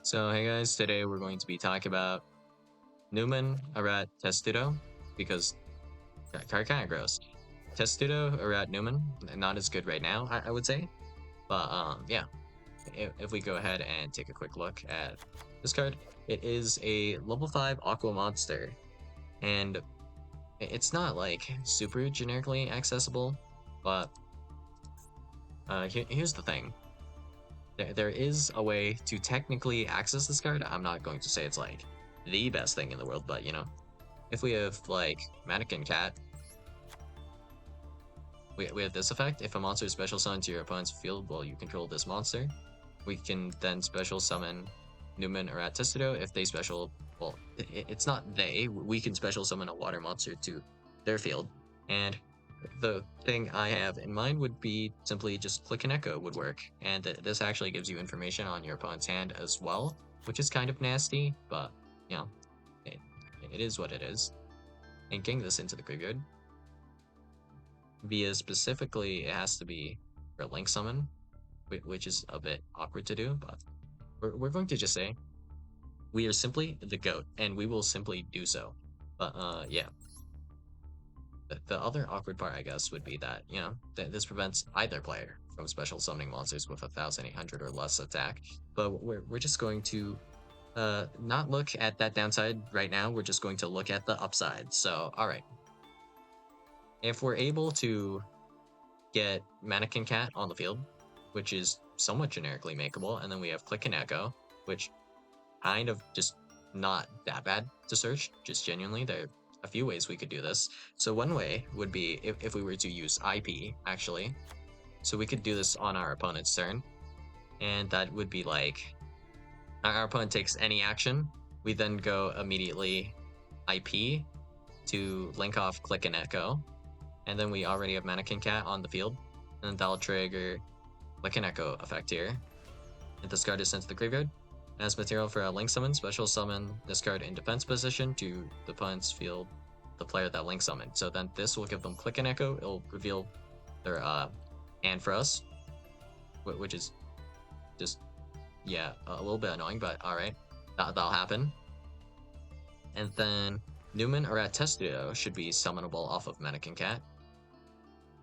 So hey guys, today we're going to be talking about Numen, Erat, Testudo, because card kind of gross. Testudo, Erat, Numen, not as good right now, I would say. But yeah, if we go ahead and take a quick look at this card, it is a level 5 Aqua Monster, and it's not like super generically accessible, but here's the thing. There is a way to technically access this card. I'm not going to say it's like the best thing in the world, but you know, if we have like Mannequin Cat, we have this effect. If a monster is special summoned to your opponent's field while you control this monster, we can then special summon Numen or Testudo. If they special, well, it's not they. We can special summon a water monster to their field. And the thing I have in mind would be simply just Click and Echo would work. And this actually gives you information on your opponent's hand as well, which is kind of nasty, but you know, it is what it is. And getting this into the graveyard via specifically, it has to be for Link Summon, which is a bit awkward to do, but we're going to just say we are simply the GOAT, and we will simply do so. But yeah. The other awkward part, I guess, would be that, you know, this prevents either player from special summoning monsters with 1,800 or less attack. But we're just going to not look at that downside right now. We're just going to look at the upside. So, all right. If we're able to get Mannequin Cat on the field, which is somewhat generically makeable, and then we have Click and Echo, which kind of just not that bad to search, just genuinely. There are a few ways we could do this. So one way would be if we were to use IP, actually. So we could do this on our opponent's turn, and that would be like, our opponent takes any action, we then go immediately IP to link off Click and Echo, and then we already have Mannequin Cat on the field, and that'll trigger Click and Echo effect here. And this card is sent to the graveyard. As material for a Link Summon, special summon this card in defense position to the opponent's field, the player that Link summoned. So then this will give them Click and Echo. It'll reveal their hand for us, which is just, yeah, a little bit annoying, but alright, that'll happen. And then Numen or Testudo should be summonable off of Mannequin Cat.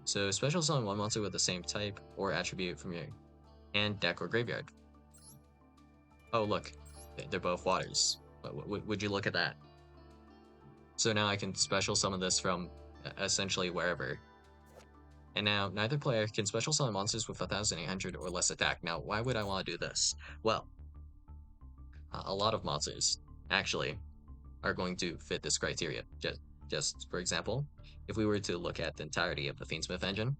So special summon one monster with the same type or attribute from your hand, deck, or graveyard. Oh, look, they're both waters. Would you look at that? So now I can special summon this from essentially wherever. And now neither player can special summon monsters with 1,800 or less attack. Now, why would I want to do this? Well, a lot of monsters actually are going to fit this criteria. Just for example, if we were to look at the entirety of the Fiendsmith engine,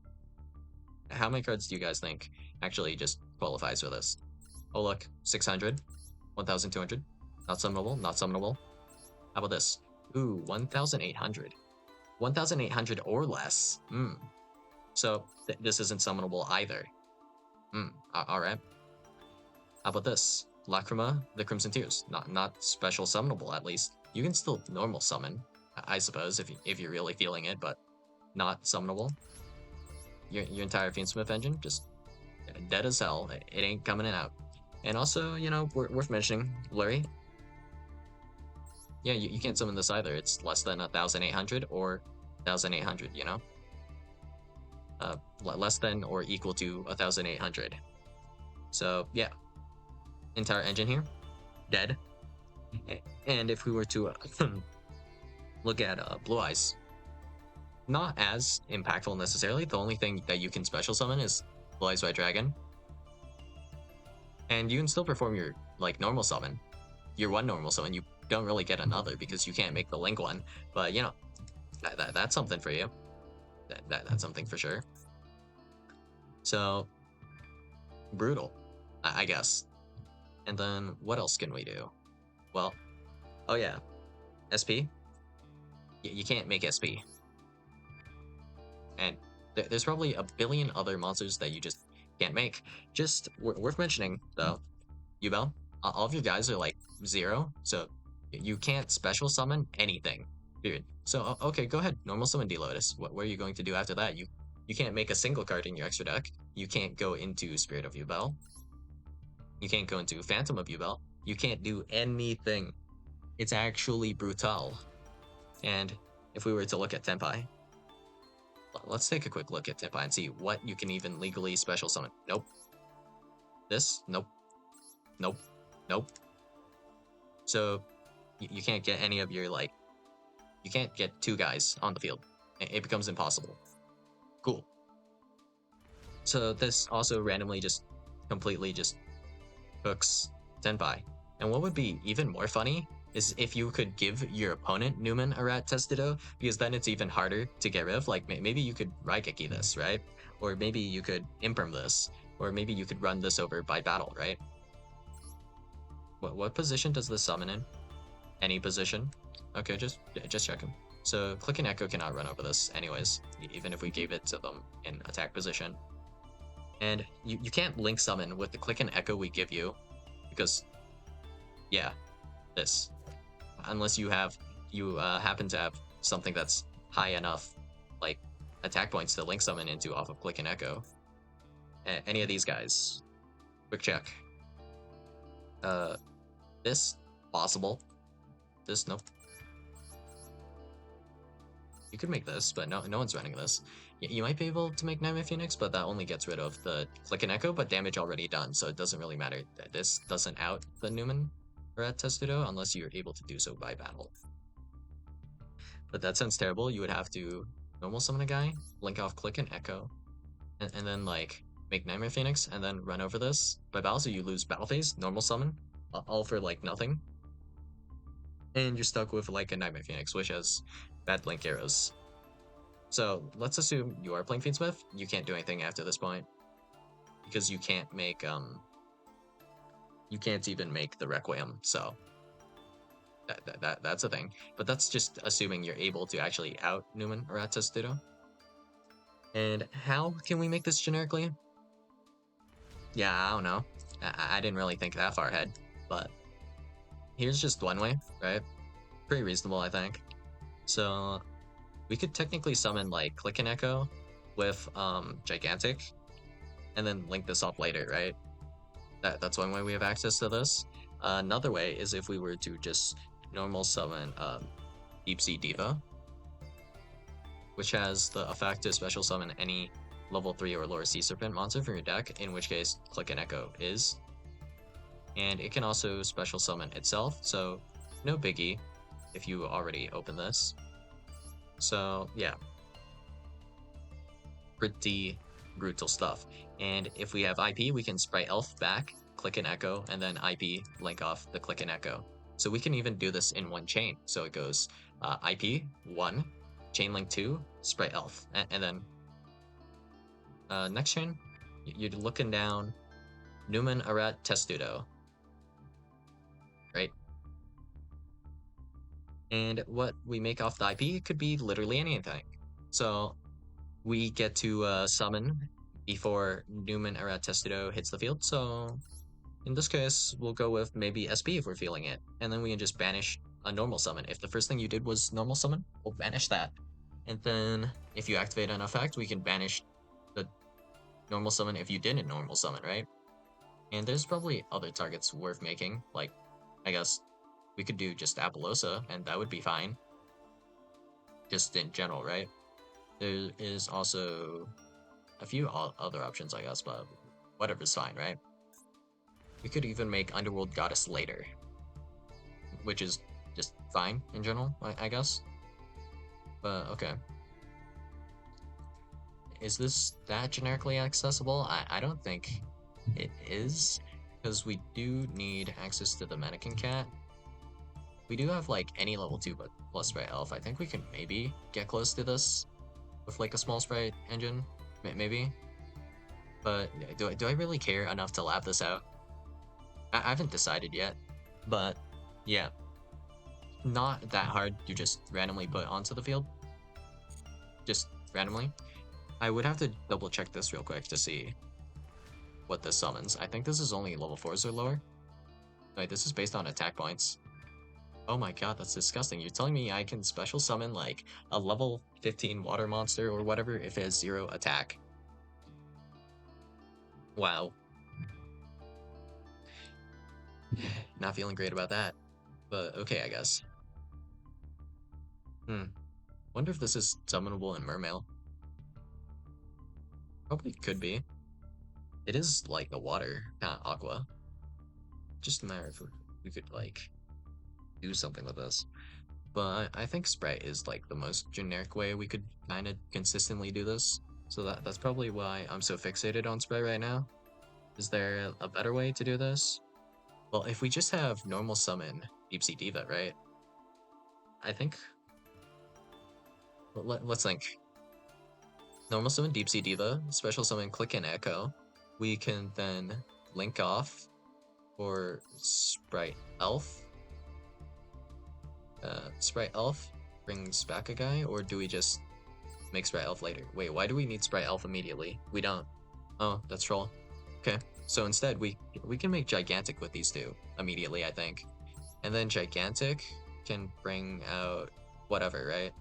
how many cards do you guys think actually just qualifies for this? Oh look, 600, 1,200, not summonable, not summonable. How about this? Ooh, 1,800. 1,800 or less. So this isn't summonable either. Alright. How about this? Lacrima, the Crimson Tears. Not special summonable, at least. You can still normal summon, I suppose, if you're really feeling it, but not summonable. Your entire Fiendsmith engine, just dead as hell. It ain't coming out. And also, you know, worth mentioning, Blurry. Yeah, you can't summon this either. It's less than 1,800 or 1,800, you know? Less than or equal to 1,800. So, yeah. Entire engine here, dead. And if we were to look at Blue Eyes, not as impactful necessarily. The only thing that you can special summon is Blue Eyes White Dragon. And you can still perform your, like, normal summon. Your one normal summon, you don't really get another because you can't make the Link one. But, you know, that's something for you. That's something for sure. So, brutal, I guess. And then, what else can we do? Well, oh yeah, SP. You can't make SP. And there's probably a billion other monsters that you just can't make. Just worth mentioning, though, Yubel, all of your guys are like 0, so you can't special summon anything, period. So, okay, go ahead, normal summon D-Lotus. What are you going to do after that? You can't make a single card in your extra deck. You can't go into Spirit of Yubel. You can't go into Phantom of Yubel. You can't do anything. It's actually brutal. And if we were to look at Tenpai, let's take a quick look at Tenpai and see what you can even legally special summon. Nope. This? Nope. Nope. Nope. So you can't get any of your, like, you can't get 2 guys on the field. It becomes impossible. Cool. So this also randomly just completely just hooks Tenpai. And what would be even more funny is if you could give your opponent Numen, Erat, Testudo, because then it's even harder to get rid of. Like, maybe you could Raigeki this, right? Or maybe you could Imperm this. Or maybe you could run this over by battle, right? What position does this summon in? Any position. Okay, just checking. So Click and Echo cannot run over this anyways, even if we gave it to them in attack position. And you can't link summon with the Click and Echo we give you, because, yeah, this. Unless you happen to have something that's high enough, like, attack points to link summon into off of Click and Echo. Any of these guys. Quick check. This, possible. This, nope. You could make this, but no one's running this. You might be able to make Nightmare Phoenix, but that only gets rid of the Click and Echo, but damage already done, so it doesn't really matter. This doesn't out the Numen or at Testudo unless you're able to do so by battle. But that sounds terrible. You would have to normal summon a guy, link off Click and Echo, and then, like, make Nightmare Phoenix, and then run over this by battle, so you lose battle phase, normal summon, all for, like, nothing. And you're stuck with, like, a Nightmare Phoenix, which has bad blink arrows. So let's assume you are playing Fiendsmith. You can't do anything after this point, because you can't make you can't even make the Requiem. So that's a thing. But that's just assuming you're able to actually out Numen or at Testudo. And how can we make this generically? Yeah, I don't know. I didn't really think that far ahead, but here's just one way, right? Pretty reasonable, I think. So we could technically summon, like, Click and Echo with Gigantic, and then link this up later, right? That's one way we have access to this. Another way is if we were to just normal summon Deep Sea Diva, which has the effect to special summon any level 3 or lower Sea Serpent monster from your deck, in which case Click and Echo is. And it can also special summon itself, so no biggie if you already open this. So yeah, pretty brutal stuff. And if we have IP, we can Sprite Elf back, Click and Echo, and then IP link off the Click and Echo. So we can even do this in one chain. So it goes IP 1, chain link 2, Sprite Elf, and then next chain, you're looking down Numen, Erat, Testudo, right? And what we make off the IP could be literally anything. So we get to summon before Numen, Erat, Testudo hits the field. So in this case, we'll go with maybe SP if we're feeling it. And then we can just banish a normal summon. If the first thing you did was normal summon, we'll banish that. And then if you activate an effect, we can banish the normal summon if you didn't normal summon, right? And there's probably other targets worth making. Like, I guess we could do just Apollosa, and that would be fine. Just in general, right? There is also a few other options, I guess, but whatever's fine, right? We could even make Underworld Goddess later, which is just fine in general, I guess. But okay. Is this that generically accessible? I don't think it is, because we do need access to the mannequin cat. We do have, like, any level 2 but plus sprite elf. I think we can maybe get close to this with, like, a small sprite engine, maybe. But do I really care enough to lab this out? I haven't decided yet, but yeah, not that hard to just randomly put onto the field. Just randomly. I would have to double check this real quick to see what this summons. I think this is only level 4s or lower. Wait, this is based on attack points. Oh my god, that's disgusting. You're telling me I can special summon, like, a level 15 water monster or whatever if it has 0 attack? Wow. Not feeling great about that, but okay, I guess. Wonder if this is summonable in Mermail. Probably could be. It is like a water, not aqua. Just a matter of if we could like do something with this. But I think Sprite is like the most generic way we could kind of consistently do this. So that's probably why I'm so fixated on Sprite right now. Is there a better way to do this? Well, if we just have normal summon Deep Sea Diva, right? I think. Let's think. Normal summon Deep Sea Diva, special summon Click and Echo. We can then link off for Sprite Elf. Sprite Elf brings back a guy, or do we just make Sprite Elf later? Wait, why do we need Sprite Elf immediately? We don't. Oh, that's troll. Okay, so instead we can make Gigantic with these two immediately, I think. And then Gigantic can bring out whatever, right?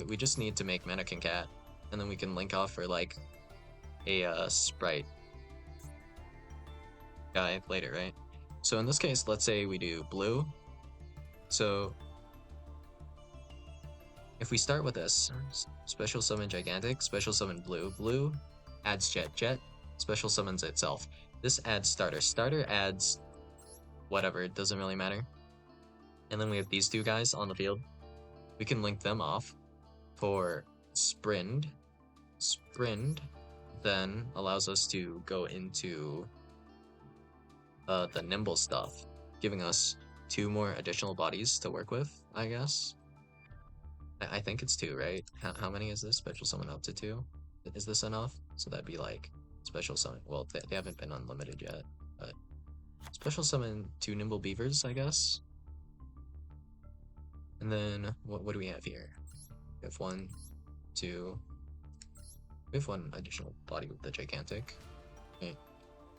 We just need to make Mannequin Cat, and then we can link off for like a Sprite guy later, right? So in this case, let's say we do blue. So if we start with this, special summon Gigantic, special summon blue, blue adds Jet, special summons itself. This adds starter, starter adds whatever, it doesn't really matter. And then we have these two guys on the field. We can link them off for Sprind. Sprind then allows us to go into the nimble stuff, giving us 2 more additional bodies to work with, I guess. I think it's 2, right? How many is this? Special summon up to 2? Is this enough? So that'd be like special summon. Well, they haven't been unlimited yet, but special summon 2 nimble beavers, I guess. And then what do we have here? We have 1, 2. We have 1 additional body with the Gigantic. Okay.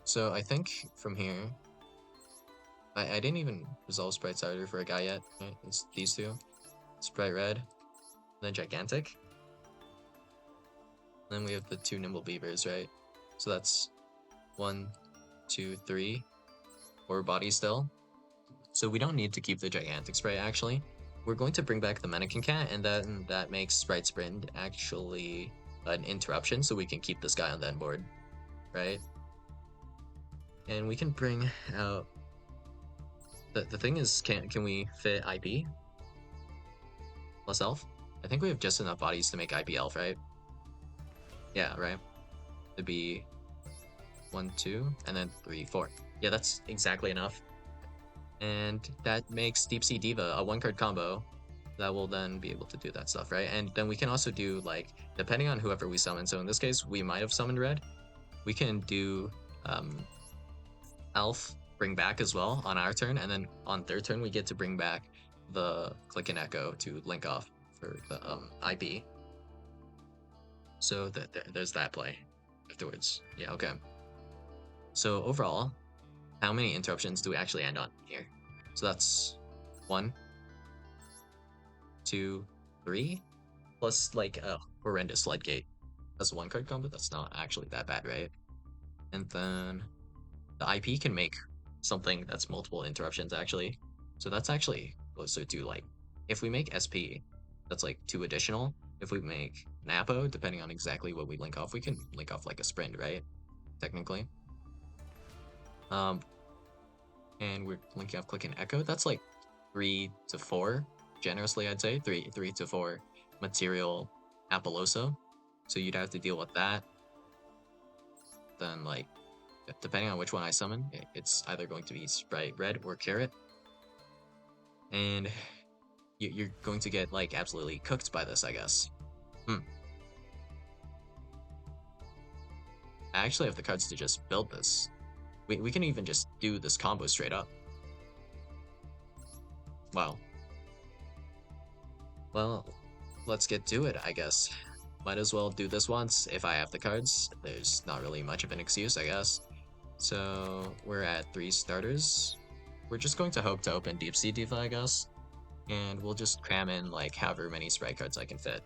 So I think from here, I didn't even resolve Sprite Starter for a guy yet. Right? It's these two. Sprite Red, then Gigantic. Then we have the 2 Nimble Beavers, right? So that's 1, 2, 3. 4 bodies still. So we don't need to keep the Gigantic Sprite, actually. We're going to bring back the Mannequin Cat, and then that makes Sprite Sprint actually an interruption, so we can keep this guy on the end board, right? And we can bring out... The thing is, can we fit IP? Plus Elf? I think we have just enough bodies to make IP Elf, right? Yeah, right? It'd be 1, 2, and then 3, 4. Yeah, that's exactly enough. And that makes Deep Sea Diva a 1-card combo that will then be able to do that stuff, right? And then we can also do, like, depending on whoever we summon. So in this case, we might have summoned Red. We can do Elf bring back as well on our turn, and then on their turn we get to bring back the Click and Echo to link off for the IP. So there's that play afterwards. Yeah, okay. So overall, how many interruptions do we actually end on here? So that's 1, 2, 3, plus like a horrendous Floodgate. That's a 1-card combo. That's not actually that bad, right? And then the IP can make something that's multiple interruptions, actually. So that's actually closer to, like, if we make SP, that's like 2 additional. If we make Napo, depending on exactly what we link off, we can link off like a Sprint, right? Technically. And we're linking off Click and Echo. That's like 3 to 4, generously, I'd say. 3 to 4 material Apollosa. So you'd have to deal with that. Then, like, depending on which one I summon, it's either going to be Sprite Red or Carrot. And you're going to get, like, absolutely cooked by this, I guess. I actually have the cards to just build this. We can even just do this combo straight up. Wow. Well, let's get to it, I guess. Might as well do this once if I have the cards. There's not really much of an excuse, I guess. So we're at 3 starters. We're just going to hope to open Deep Sea Diva, I guess. And we'll just cram in like however many Sprite cards I can fit.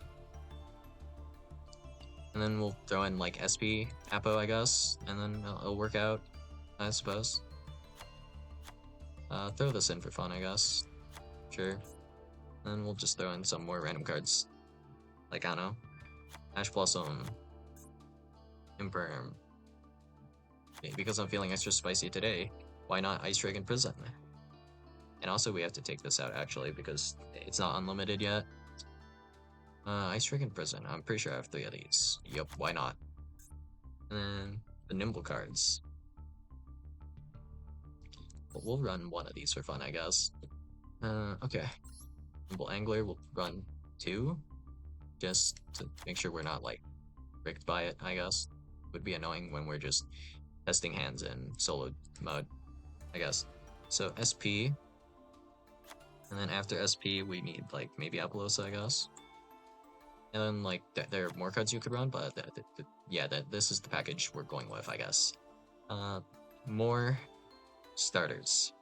And then we'll throw in like SP Apo, I guess. And then it'll work out, I suppose. Throw this in for fun, I guess. Sure. And we'll just throw in some more random cards. Like, I don't know. Ash Blossom. Imperm. Because I'm feeling extra spicy today, why not Ice Dragon Prison? And also we have to take this out actually because it's not unlimited yet. Ice Dragon Prison. I'm pretty sure I have 3 of these. Yup, why not? And then the Nimble cards. But we'll run 1 of these for fun, I guess. Okay. Nimble Angler will run 2. Just to make sure we're not, like, tricked by it, I guess. Would be annoying when we're just testing hands in solo mode, I guess. So SP. And then after SP, we need, like, maybe Apollosa, I guess. And then, like, there are more cards you could run, but yeah, this is the package we're going with, I guess. More starters.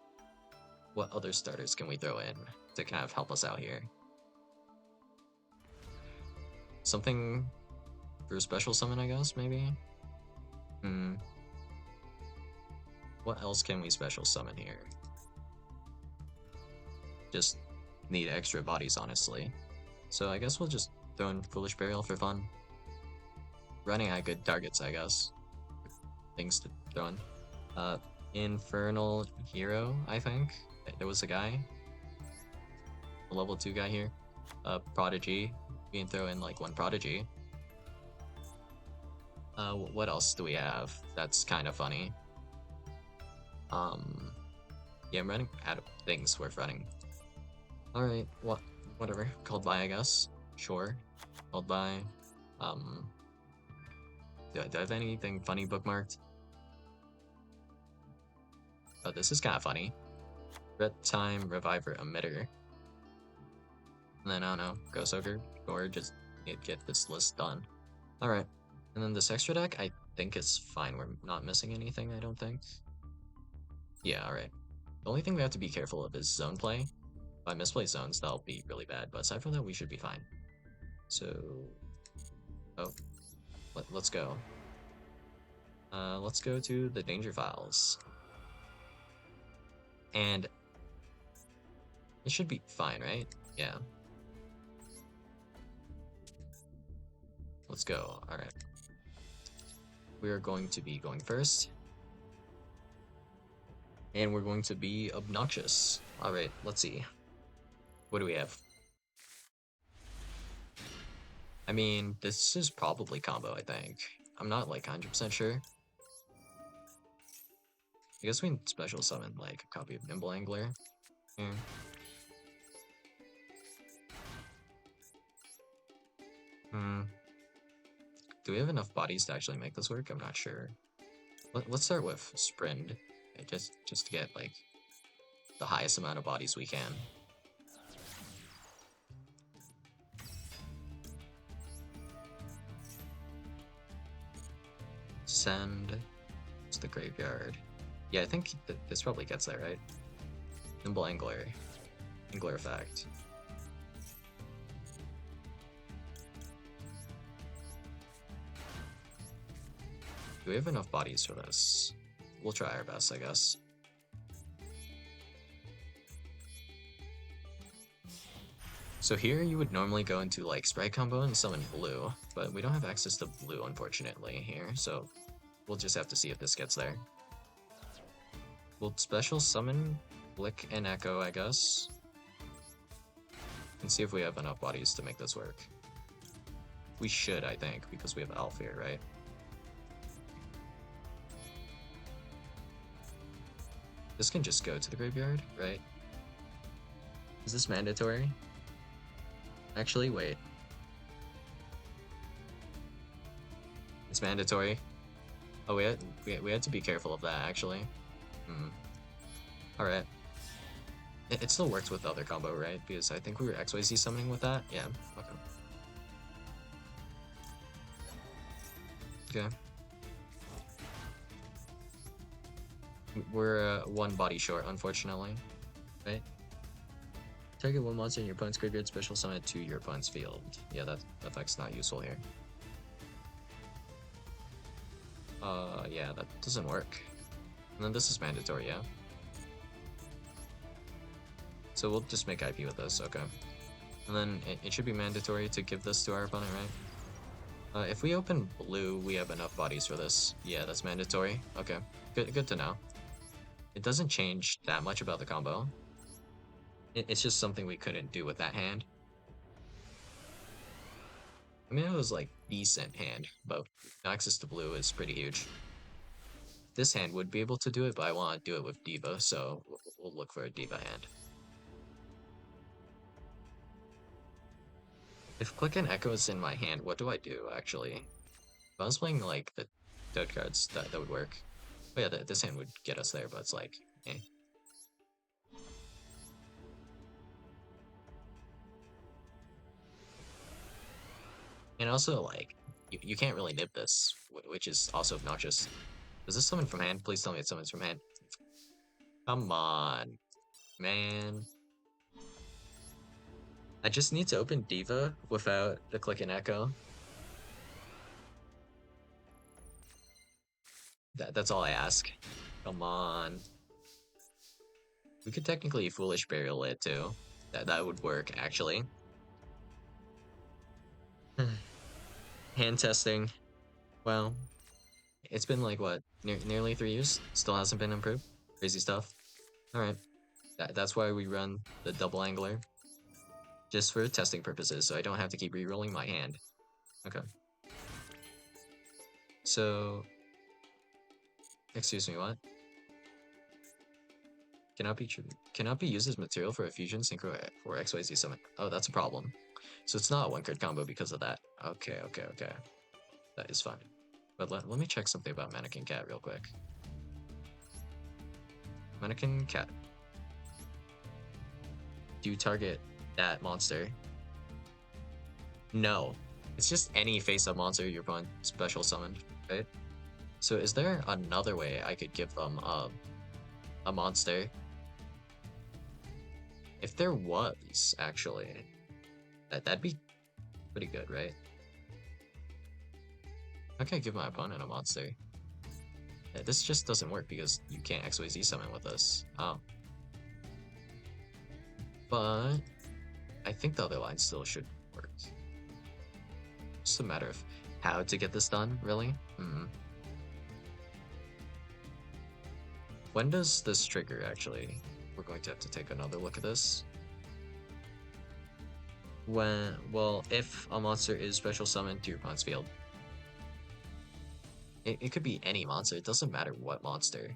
What other starters can we throw in to kind of help us out here? Something for a special summon, I guess, maybe? What else can we special summon here? Just need extra bodies, honestly. So I guess we'll just throw in Foolish Burial for fun. Running at good targets, I guess. Things to throw in. Infernal Hero, I think. There was a guy. A level 2 guy here. Prodigy. We can throw in like 1 Prodigy. What else do we have? That's kind of funny. Yeah, I'm running out of things worth running. Alright, whatever. Called by, I guess. Sure. Called by. Do I have anything funny bookmarked? Oh, this is kind of funny. Red Time Reviver Emitter. And then, I don't know, Ghost Ogre, or just get this list done. Alright. And then this extra deck, I think is fine. We're not missing anything, I don't think. Yeah, alright. The only thing we have to be careful of is zone play. If I misplay zones, that'll be really bad, but aside from that, we should be fine. So... Oh. Let's go. Let's go to the Danger Files. And... it should be fine, right? Yeah. Let's go. Alright. We are going to be going first. And we're going to be obnoxious. Alright, let's see. What do we have? I mean, this is probably combo, I think. I'm not like 100% sure. I guess we can special summon like a copy of Nimble Angler. Yeah. Do we have enough bodies to actually make this work? I'm not sure. Let's start with Sprint, just to get like the highest amount of bodies we can. Send to the graveyard. Yeah, I think this probably gets there, right? Nimble Angler. Angler effect. Do we have enough bodies for this? We'll try our best, I guess. So here you would normally go into like Sprite combo and summon blue, but we don't have access to blue unfortunately here, so we'll just have to see if this gets there. We'll special summon Blick and Echo, I guess. And see if we have enough bodies to make this work. We should, I think, because we have Elf here, right? This can just go to the graveyard, right? Is this mandatory? Actually, wait. It's mandatory. Oh, we had to be careful of that, actually. Alright. It still works with the other combo, right? Because I think we were XYZ summoning with that? Yeah, okay. Okay. We're 1 body short, unfortunately. Right? Target 1 monster in your opponent's graveyard, special summon it to your opponent's field. Yeah, that effect's not useful here. Yeah, that doesn't work. And then this is mandatory, yeah? So we'll just make IP with this, okay. And then it should be mandatory to give this to our opponent, right? If we open blue, we have enough bodies for this. Yeah, that's mandatory. Okay, good to know. It doesn't change that much about the combo. It's just something we couldn't do with that hand. I mean, it was like decent hand, but access to blue is pretty huge. This hand would be able to do it, but I want to do it with Diva, so we'll look for a Diva hand. If Click and Echo is in my hand, what do I do, actually? If I was playing, like, the Toad cards, that would work. Oh yeah, this hand would get us there, but it's like, eh. And also, like, you can't really nib this, which is also obnoxious. Does this summon from hand? Please tell me it summons from hand. Come on, man. I just need to open Diva without the Click and Echo. That's all I ask. Come on. We could technically Foolish Burial it too. That would work, actually. Hand testing. Well, it's been like, what, nearly 3 years? Still hasn't been improved? Crazy stuff. Alright. That's why we run the double angler. Just for testing purposes, so I don't have to keep re-rolling my hand. Okay. So... Excuse me, what? Cannot be used as material for a fusion synchro for XYZ summon. Oh, that's a problem. So it's not a one-card combo because of that. Okay. That is fine. But let me check something about Mannequin Cat real quick. Mannequin Cat. Do you target that monster? No. It's just any face-up monster your opponent special summoned, right? So is there another way I could give them a monster? If there was, actually, that'd be pretty good, right? How can I give my opponent a monster? Yeah, this just doesn't work because you can't XYZ summon with this. Oh. But I think the other line still should work. Just a matter of how to get this done, really? When does this trigger, actually? We're going to have to take another look at this. Well, if a monster is special summoned to your opponent's field. It could be any monster, it doesn't matter what monster.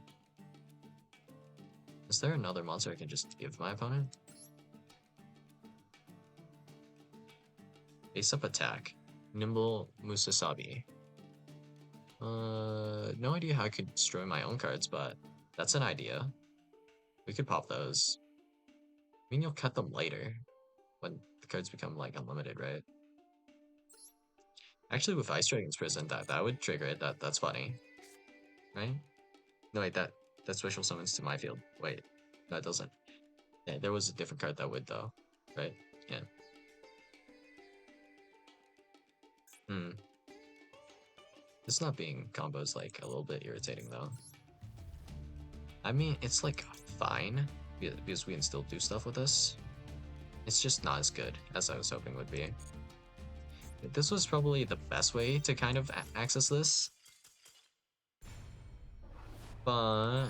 Is there another monster I can just give my opponent? Face up attack. Nimble Musasabi. No idea how I could destroy my own cards, but that's an idea. We could pop those. I mean, you'll cut them later when the cards become, like, unlimited, right? Actually, with Ice Dragon's Prison, that would trigger it. That's funny. Right? No, wait, that special summons to my field. Wait, that doesn't. Yeah, there was a different card that would, though. Right? Yeah. This not being combo is, like, a little bit irritating, though. I mean, it's, like, fine, because we can still do stuff with this. It's just not as good as I was hoping would be. This was probably the best way to kind of access this. But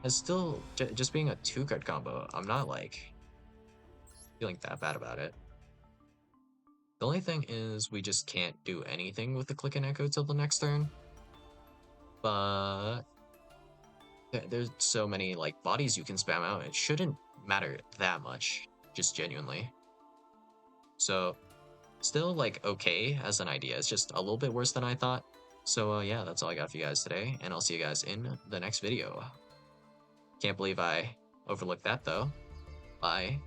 it's still just being a 2-card combo. I'm not, like, feeling that bad about it. The only thing is we just can't do anything with the Click and Echo till the next turn. But there's so many, like, bodies you can spam out. It shouldn't matter that much, just genuinely. So still, like, okay as an idea. It's just a little bit worse than I thought. So yeah, that's all I got for you guys today, and I'll see you guys in the next video. Can't believe I overlooked that, though. Bye.